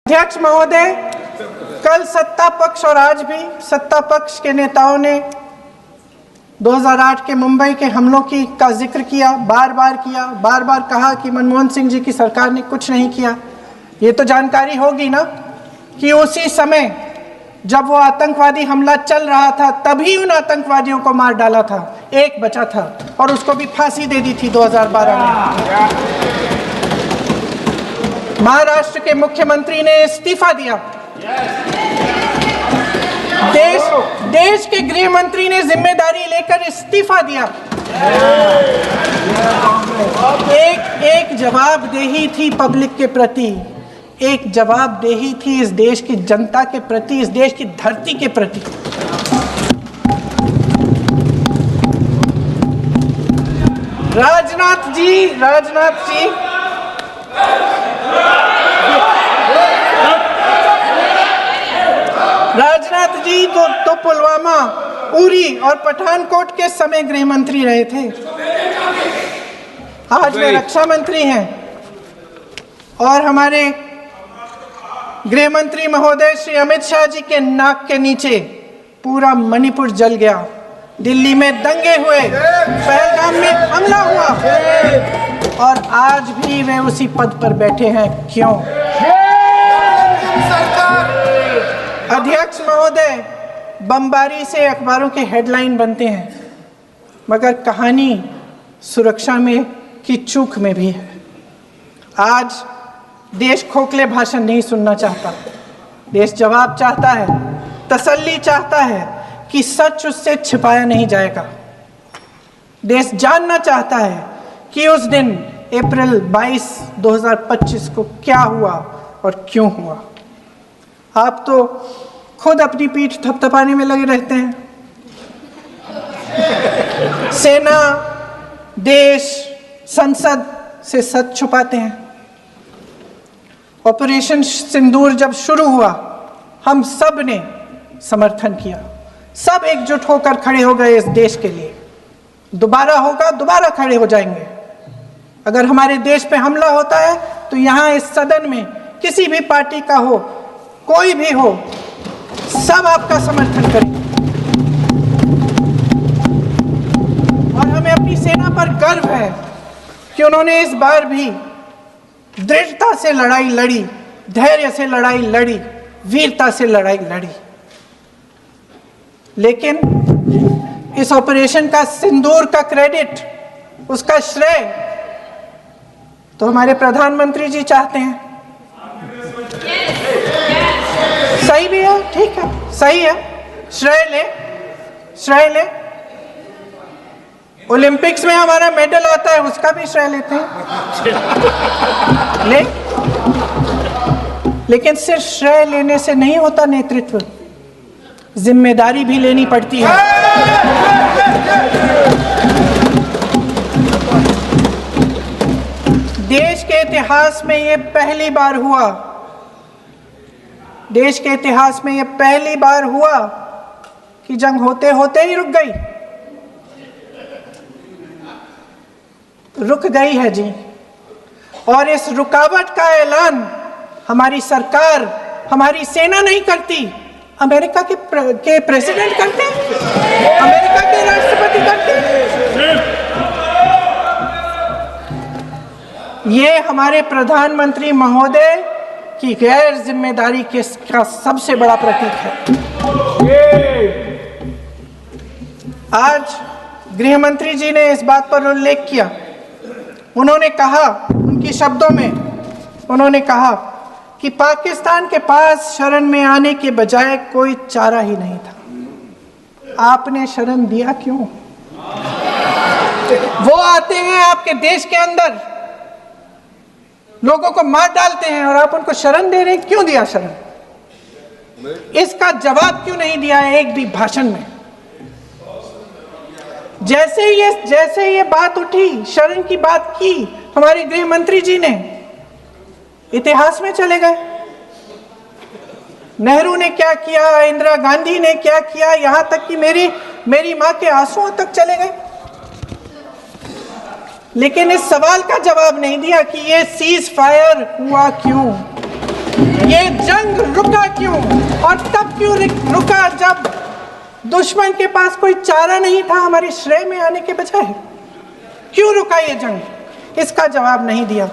अध्यक्ष महोदय, कल सत्ता पक्ष और आज भी सत्ता पक्ष के नेताओं ने 2008 के मुंबई के हमलों का जिक्र किया, बार बार कहा कि मनमोहन सिंह जी की सरकार ने कुछ नहीं किया। ये तो जानकारी होगी ना कि उसी समय जब वो आतंकवादी हमला चल रहा था तभी उन आतंकवादियों को मार डाला था, एक बचा था और उसको भी फांसी दे दी थी 2012 में। महाराष्ट्र के मुख्यमंत्री ने इस्तीफा दिया। देश के गृह मंत्री ने जिम्मेदारी लेकर इस्तीफा दिया। एक जवाबदेही थी पब्लिक के प्रति, एक जवाबदेही थी इस देश की जनता के प्रति, इस देश की धरती के प्रति। राजनाथ जी तो पुलवामा, उरी और पठानकोट के समय गृह मंत्री रहे थे। आज वे रक्षा मंत्री हैं और हमारे गृह मंत्री महोदय श्री अमित शाह जी के नाक के नीचे पूरा मणिपुर जल गया, दिल्ली में दंगे हुए, पहलगाम में हमला हुआ और आज भी वे उसी पद पर बैठे हैं। क्यों? अध्यक्ष महोदय, बमबारी से अखबारों के हेडलाइन बनते हैं, मगर कहानी सुरक्षा में की चूक में भी है। आज देश खोखले भाषण नहीं सुनना चाहता, देश जवाब चाहता है, तसल्ली चाहता है कि सच उससे छिपाया नहीं जाएगा। देश जानना चाहता है कि उस दिन अप्रैल 22, 2025 को क्या हुआ और क्यों हुआ। आप तो खुद अपनी पीठ थपथपाने में लगे रहते हैं। सेना, देश, संसद से सच छुपाते हैं। ऑपरेशन सिंदूर जब शुरू हुआ, हम सब ने समर्थन किया, सब एकजुट होकर खड़े हो गए इस देश के लिए। दोबारा होगा, दोबारा खड़े हो जाएंगे। अगर हमारे देश पे हमला होता है तो यहाँ इस सदन में किसी भी पार्टी का हो, कोई भी हो, सब आपका समर्थन करेंगे। और हमें अपनी सेना पर गर्व है कि उन्होंने इस बार भी दृढ़ता से लड़ाई लड़ी, धैर्य से लड़ाई लड़ी, वीरता से लड़ाई लड़ी। लेकिन इस ऑपरेशन का सिंदूर का क्रेडिट, उसका श्रेय तो हमारे प्रधानमंत्री जी चाहते हैं। सही भी है, ठीक है, सही है, श्रेय ले। ओलंपिक्स में हमारा मेडल आता है, उसका भी श्रेय लेते हैं। लेकिन सिर्फ श्रेय लेने से नहीं होता नेतृत्व, जिम्मेदारी भी लेनी पड़ती है। देश के इतिहास में ये पहली बार हुआ, देश के इतिहास में ये पहली बार हुआ कि जंग होते होते ही रुक गई है जी। और इस रुकावट का ऐलान हमारी सरकार, हमारी सेना नहीं करती, अमेरिका के प्रेसिडेंट करते हैं, अमेरिका के राष्ट्रपति करते हैं। ये हमारे प्रधानमंत्री महोदय की गैर जिम्मेदारी का सबसे बड़ा प्रतीक है। आज गृह मंत्री जी ने इस बात पर उल्लेख किया। उन्होंने कहा, उनके शब्दों में उन्होंने कहा कि पाकिस्तान के पास शरण में आने के बजाय कोई चारा ही नहीं था। आपने शरण दिया क्यों? वो आते हैं आपके देश के अंदर, लोगों को मार डालते हैं और आप उनको शरण दे रहे हैं। क्यों दिया शरण? इसका जवाब क्यों नहीं दिया एक भी भाषण में? जैसे ये बात उठी, शरण की बात की, हमारे गृह मंत्री जी ने इतिहास में चले गए। नेहरू ने क्या किया, इंदिरा गांधी ने क्या किया, यहां तक कि मेरी मां के आंसुओं तक चले गए। लेकिन इस सवाल का जवाब नहीं दिया कि ये सीज फायर हुआ क्यों। ये जंग रुका क्यों, और तब क्यों रुका जब दुश्मन के पास कोई चारा नहीं था हमारे श्रेय में आने के बजाय? क्यों रुका ये जंग? इसका जवाब नहीं दिया।